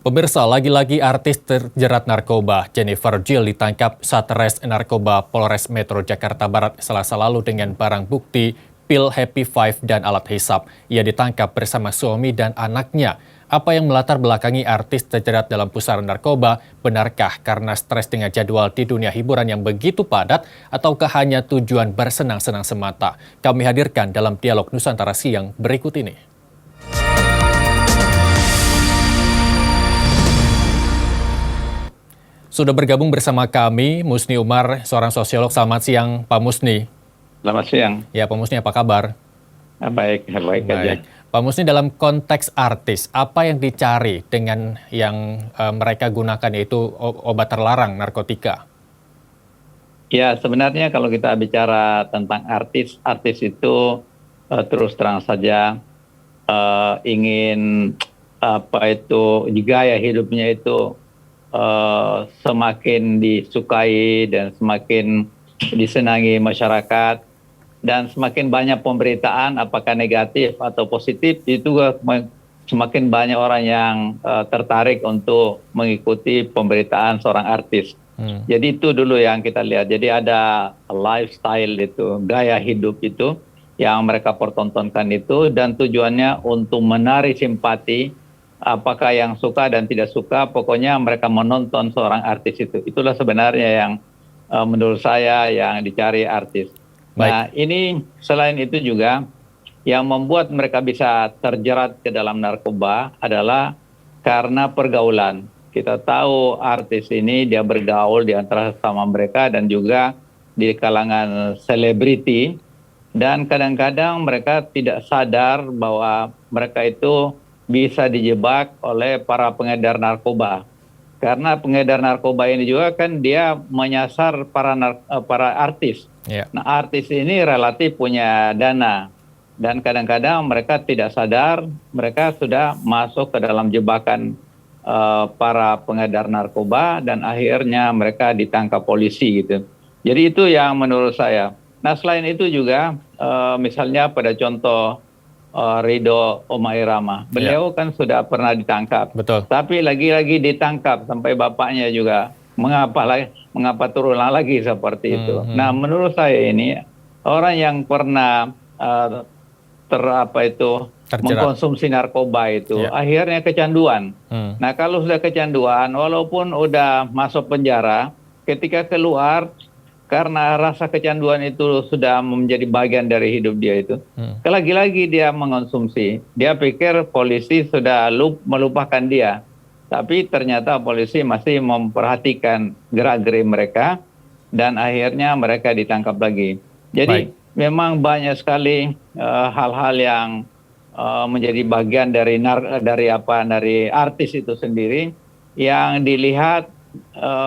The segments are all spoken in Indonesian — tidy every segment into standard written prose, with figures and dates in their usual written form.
Pemirsa, lagi-lagi artis terjerat narkoba, Jennifer Jill ditangkap Satres Narkoba Polres Metro Jakarta Barat Selasa lalu dengan barang bukti pil Happy Five dan alat hisap. Ia ditangkap bersama suami dan anaknya. Apa yang melatar belakangi artis terjerat dalam pusaran narkoba? Benarkah karena stres dengan jadwal di dunia hiburan yang begitu padat ataukah hanya tujuan bersenang-senang semata? Kami hadirkan dalam dialog Nusantara Siang berikut ini. Sudah bergabung bersama kami, Musni Umar, seorang sosiolog. Selamat siang, Pak Musni. Selamat siang. Ya, Pak Musni, apa kabar? Baik aja. Pak Musni, dalam konteks artis, apa yang dicari dengan yang mereka gunakan yaitu obat terlarang, narkotika? Ya, sebenarnya kalau kita bicara tentang artis itu terus terang saja ingin gaya hidupnya itu semakin disukai dan semakin disenangi masyarakat, dan semakin banyak pemberitaan apakah negatif atau positif itu semakin banyak orang yang tertarik untuk mengikuti pemberitaan seorang artis. Jadi itu dulu yang kita lihat. Jadi ada lifestyle itu, gaya hidup itu yang mereka pertontonkan itu, dan tujuannya untuk menarik simpati. Apakah yang suka dan tidak suka, pokoknya mereka menonton seorang artis itu. Itulah sebenarnya yang menurut saya yang dicari artis. Baik. Nah, ini selain itu juga yang membuat mereka bisa terjerat ke dalam narkoba adalah karena pergaulan. Kita tahu artis ini dia bergaul di antara sama mereka dan juga di kalangan selebriti, dan kadang-kadang mereka tidak sadar bahwa mereka itu bisa dijebak oleh para pengedar narkoba. Karena pengedar narkoba ini juga kan dia menyasar para artis. Yeah. Nah, artis ini relatif punya dana. Dan kadang-kadang mereka tidak sadar, mereka sudah masuk ke dalam jebakan para pengedar narkoba, dan akhirnya mereka ditangkap polisi gitu. Jadi itu yang menurut saya. Nah, selain itu juga misalnya pada contoh Ridho Rhoma Irama. Beliau kan sudah pernah ditangkap. Betul. Tapi lagi-lagi ditangkap sampai bapaknya juga. Mengapa turun lagi seperti itu? Nah, menurut saya ini orang yang pernah mengkonsumsi narkoba itu akhirnya kecanduan. Nah, kalau sudah kecanduan, walaupun udah masuk penjara, ketika keluar karena rasa kecanduan itu sudah menjadi bagian dari hidup dia itu. Lagi-lagi dia mengonsumsi. Dia pikir polisi sudah melupakan dia. Tapi ternyata polisi masih memperhatikan gerak-gerik mereka, dan akhirnya mereka ditangkap lagi. Jadi memang banyak sekali hal-hal yang menjadi bagian dari artis itu sendiri yang dilihat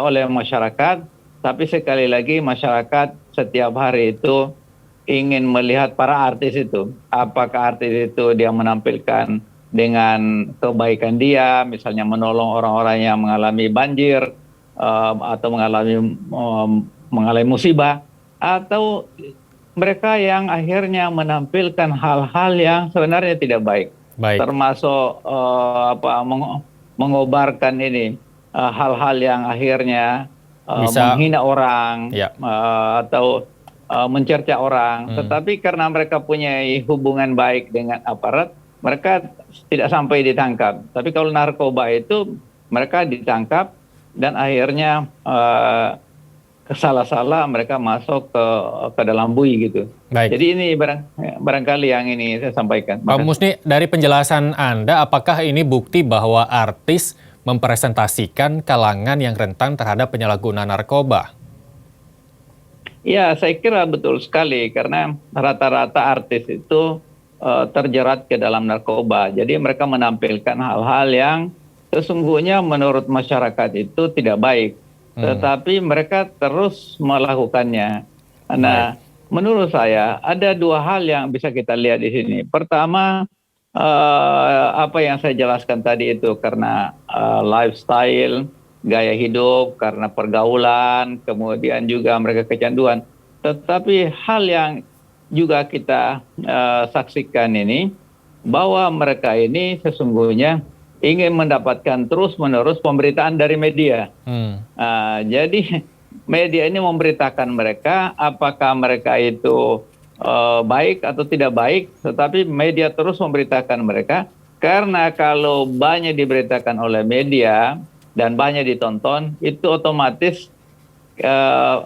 oleh masyarakat. Tapi sekali lagi masyarakat setiap hari itu ingin melihat para artis itu. Apakah artis itu dia menampilkan dengan kebaikan dia, misalnya menolong orang-orang yang mengalami banjir atau mengalami musibah, atau mereka yang akhirnya menampilkan hal-hal yang sebenarnya tidak baik. Termasuk mengobarkan ini hal-hal yang akhirnya menghina orang atau mencerca orang. Tetapi karena mereka punya hubungan baik dengan aparat, mereka tidak sampai ditangkap. Tapi kalau narkoba itu mereka ditangkap dan akhirnya salah-salah mereka masuk ke dalam bui gitu. Jadi ini barangkali yang ini saya sampaikan. Pak Musni, dari penjelasan Anda, apakah ini bukti bahwa artis mempresentasikan kalangan yang rentan terhadap penyalahgunaan narkoba? Ya, saya kira betul sekali, karena rata-rata artis itu terjerat ke dalam narkoba. Jadi mereka menampilkan hal-hal yang sesungguhnya menurut masyarakat itu tidak baik. Tetapi mereka terus melakukannya. Nah, menurut saya ada dua hal yang bisa kita lihat di sini. Pertama, apa yang saya jelaskan tadi itu karena lifestyle, gaya hidup, karena pergaulan, kemudian juga mereka kecanduan. Tetapi hal yang juga kita saksikan ini, bahwa mereka ini sesungguhnya ingin mendapatkan terus-menerus pemberitaan dari media. Jadi media ini memberitakan mereka apakah mereka itu baik atau tidak baik, tetapi media terus memberitakan mereka, karena kalau banyak diberitakan oleh media dan banyak ditonton, itu otomatis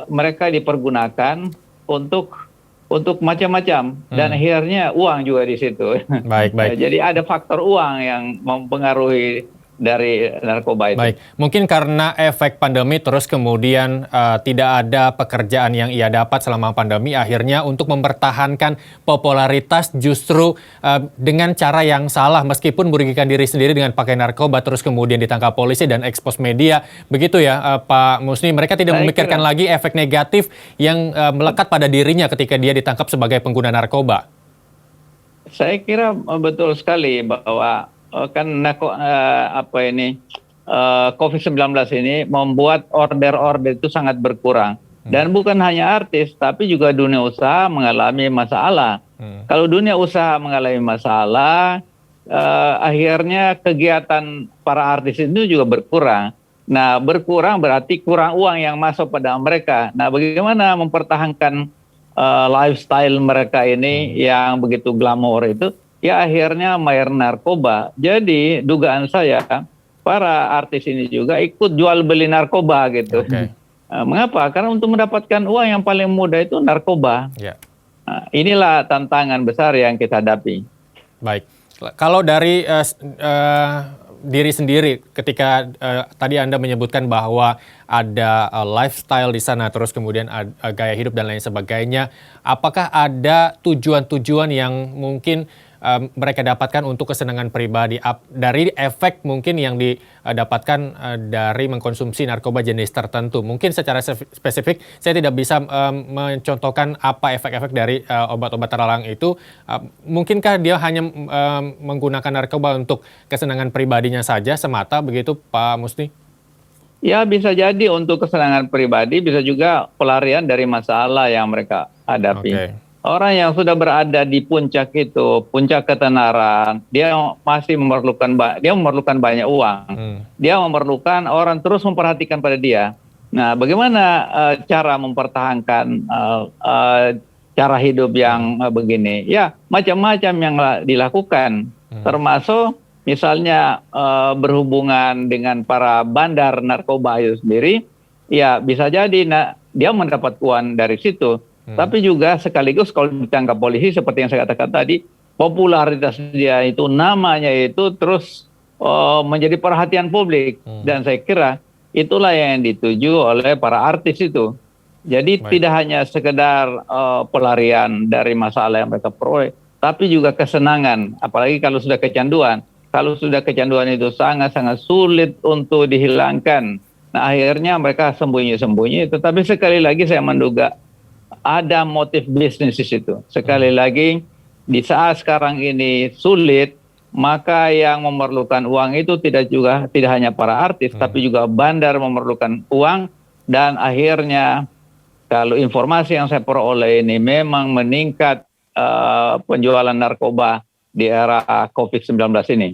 mereka dipergunakan untuk macam-macam, dan akhirnya uang juga di situ. Baik. Jadi ada faktor uang yang mempengaruhi dari narkoba itu. Baik, mungkin karena efek pandemi terus kemudian tidak ada pekerjaan yang ia dapat selama pandemi, akhirnya untuk mempertahankan popularitas justru dengan cara yang salah, meskipun merugikan diri sendiri dengan pakai narkoba, terus kemudian ditangkap polisi dan ekspos media. Begitu ya Pak Musni, mereka tidak memikirkan lagi efek negatif yang melekat pada dirinya ketika dia ditangkap sebagai pengguna narkoba. Saya kira betul sekali bahwa kan COVID-19 ini membuat order-order itu sangat berkurang. Dan bukan hanya artis, tapi juga dunia usaha mengalami masalah. Kalau dunia usaha mengalami masalah, akhirnya kegiatan para artis itu juga berkurang. Nah, berkurang berarti kurang uang yang masuk pada mereka. Nah, bagaimana mempertahankan lifestyle mereka ini yang begitu glamor itu? Ya akhirnya main narkoba. Jadi dugaan saya para artis ini juga ikut jual beli narkoba gitu. Mengapa? Karena untuk mendapatkan uang yang paling mudah itu narkoba. Inilah tantangan besar yang kita hadapi. Baik, kalau dari diri sendiri, ketika tadi Anda menyebutkan bahwa ada lifestyle di sana, terus kemudian gaya hidup dan lain sebagainya, apakah ada tujuan-tujuan yang mungkin mereka dapatkan untuk kesenangan pribadi dari efek mungkin yang didapatkan dari mengkonsumsi narkoba jenis tertentu? Mungkin secara spesifik saya tidak bisa mencontohkan apa efek-efek dari obat-obat terlarang itu. Mungkinkah dia hanya menggunakan narkoba untuk kesenangan pribadinya saja semata, begitu Pak Musni? Ya, bisa jadi untuk kesenangan pribadi, bisa juga pelarian dari masalah yang mereka hadapi. Orang yang sudah berada di puncak itu, puncak ketenaran, dia masih memerlukan banyak uang. Dia memerlukan orang terus memperhatikan pada dia. Nah, bagaimana cara mempertahankan cara hidup yang begini? Ya, macam-macam yang dilakukan, termasuk misalnya berhubungan dengan para bandar narkoba itu sendiri. Ya, bisa jadi dia mendapat uang dari situ. Tapi juga sekaligus kalau ditangkap polisi seperti yang saya katakan tadi, popularitas dia itu, namanya itu terus menjadi perhatian publik. Dan saya kira itulah yang dituju oleh para artis itu. Jadi tidak hanya sekedar pelarian dari masalah yang mereka peroleh, tapi juga kesenangan, apalagi kalau sudah kecanduan. Kalau sudah kecanduan itu sangat-sangat sulit untuk dihilangkan. Nah, akhirnya mereka sembunyi-sembunyi, tetapi sekali lagi saya menduga ada motif bisnis di situ. Sekali lagi, di saat sekarang ini sulit, maka yang memerlukan uang itu tidak hanya para artis, tapi juga bandar memerlukan uang. Dan akhirnya, kalau informasi yang saya peroleh ini memang meningkat penjualan narkoba di era COVID-19 ini.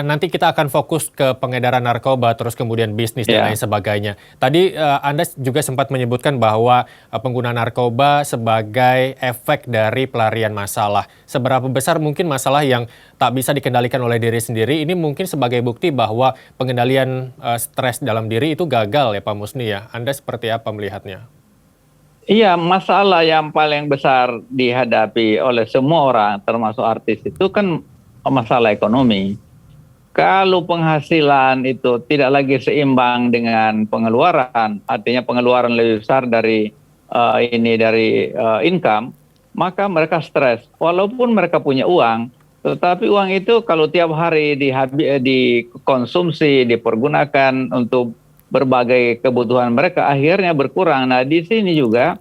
Nanti kita akan fokus ke pengedaran narkoba, terus kemudian bisnis dan lain sebagainya. Tadi Anda juga sempat menyebutkan bahwa pengguna narkoba sebagai efek dari pelarian masalah. Seberapa besar mungkin masalah yang tak bisa dikendalikan oleh diri sendiri, ini mungkin sebagai bukti bahwa pengendalian stres dalam diri itu gagal ya Pak Musni ya? Anda seperti apa melihatnya? Iya, masalah yang paling besar dihadapi oleh semua orang, termasuk artis, itu kan masalah ekonomi. Kalau penghasilan itu tidak lagi seimbang dengan pengeluaran, artinya pengeluaran lebih besar dari income, maka mereka stres. Walaupun mereka punya uang, tetapi uang itu kalau tiap hari dikonsumsi, dipergunakan untuk berbagai kebutuhan mereka, akhirnya berkurang. Nah, di sini juga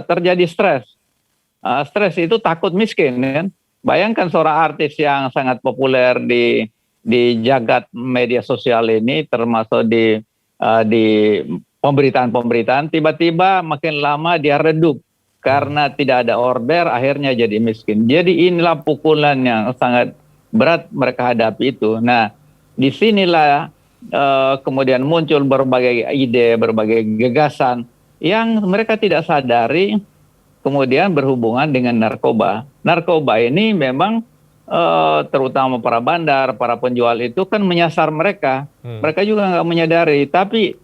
terjadi stres. Stres itu takut miskin, kan? Bayangkan seorang artis yang sangat populer di jagat media sosial ini, termasuk di pemberitaan-pemberitaan, tiba-tiba makin lama dia redup karena tidak ada order, akhirnya jadi miskin. Jadi inilah pukulan yang sangat berat mereka hadapi itu. Nah, disinilah kemudian muncul berbagai ide, berbagai gagasan yang mereka tidak sadari kemudian berhubungan dengan narkoba. Narkoba ini memang terutama para bandar, para penjual itu kan menyasar mereka. Mereka juga nggak menyadari, tapi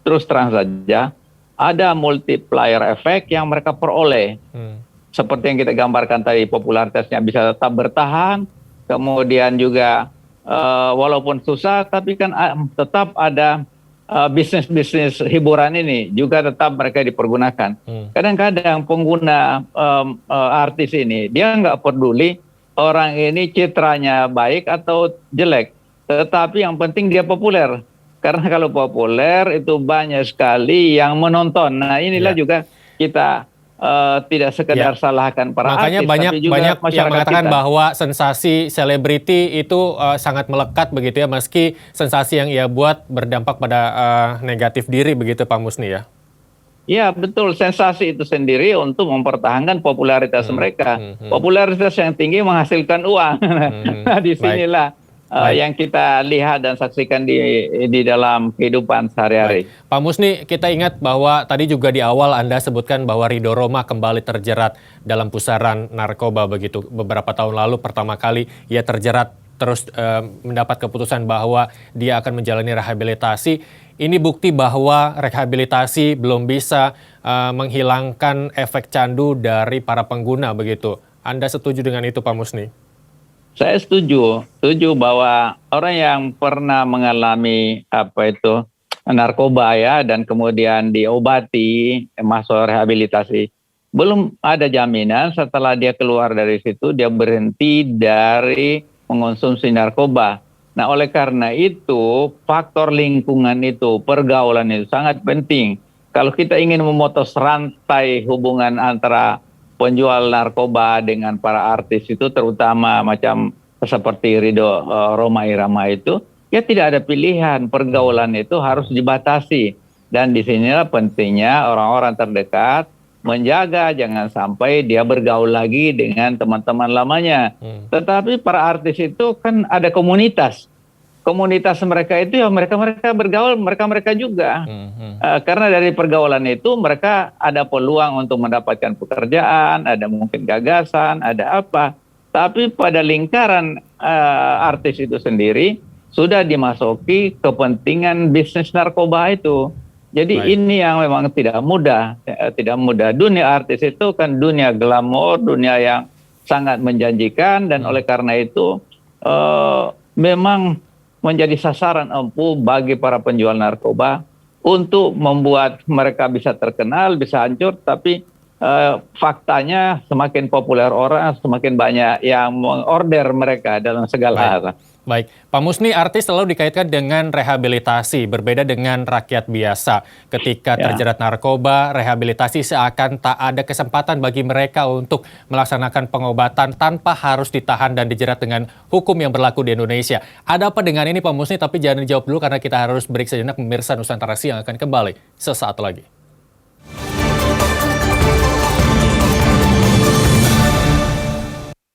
terus terang saja ada multiplier effect yang mereka peroleh. Seperti yang kita gambarkan tadi, popularitasnya bisa tetap bertahan, kemudian juga walaupun susah, tapi kan tetap ada bisnis-bisnis hiburan ini juga tetap mereka dipergunakan. Kadang-kadang pengguna artis ini, dia nggak peduli orang ini citranya baik atau jelek, tetapi yang penting dia populer. Karena kalau populer itu banyak sekali yang menonton. Nah inilah juga kita tidak sekedar salahkan para Makanya artis, banyak tapi juga yang masyarakat mengatakan kita. bahwa sensasi selebriti itu sangat melekat begitu ya, meski sensasi yang ia buat berdampak pada negatif diri begitu Pak Musni ya. Ya betul, sensasi itu sendiri untuk mempertahankan popularitas mereka. Popularitas yang tinggi menghasilkan uang. Nah disinilah yang kita lihat dan saksikan di dalam kehidupan sehari-hari. Pak Musni, kita ingat bahwa tadi juga di awal Anda sebutkan bahwa Ridho Roma kembali terjerat dalam pusaran narkoba begitu. Beberapa tahun lalu pertama kali ia terjerat, terus mendapat keputusan bahwa dia akan menjalani rehabilitasi. Ini bukti bahwa rehabilitasi belum bisa menghilangkan efek candu dari para pengguna begitu. Anda setuju dengan itu Pak Musni? Saya setuju bahwa orang yang pernah mengalami narkoba ya dan kemudian diobati masuk rehabilitasi, belum ada jaminan setelah dia keluar dari situ dia berhenti dari mengonsumsi narkoba. Nah oleh karena itu faktor lingkungan itu, pergaulan itu sangat penting. Kalau kita ingin memutus rantai hubungan antara penjual narkoba dengan para artis itu, terutama macam seperti Ridho Roma Irama itu, ya tidak ada pilihan, pergaulan itu harus dibatasi. Dan disinilah pentingnya orang-orang terdekat menjaga jangan sampai dia bergaul lagi dengan teman-teman lamanya. Tetapi para artis itu kan ada komunitas. Komunitas mereka itu ya mereka bergaul, mereka juga. Karena dari pergaulan itu mereka ada peluang untuk mendapatkan pekerjaan, ada mungkin gagasan, ada apa. Tapi pada lingkaran artis itu sendiri sudah dimasuki kepentingan bisnis narkoba itu. Jadi ini yang memang tidak mudah. Dunia artis itu kan dunia glamor, dunia yang sangat menjanjikan, dan oleh karena itu memang menjadi sasaran empuk bagi para penjual narkoba untuk membuat mereka bisa terkenal, bisa hancur, tapi faktanya semakin populer orang, semakin banyak yang mengorder mereka dalam segala hal. Baik, Pak Musni, artis selalu dikaitkan dengan rehabilitasi, berbeda dengan rakyat biasa. Ketika terjerat narkoba, rehabilitasi seakan tak ada kesempatan bagi mereka untuk melaksanakan pengobatan tanpa harus ditahan dan dijerat dengan hukum yang berlaku di Indonesia. Ada apa dengan ini Pak Musni? Tapi jangan dijawab dulu karena kita harus break sejenak. Pemirsa Nusantara Siang akan kembali sesaat lagi.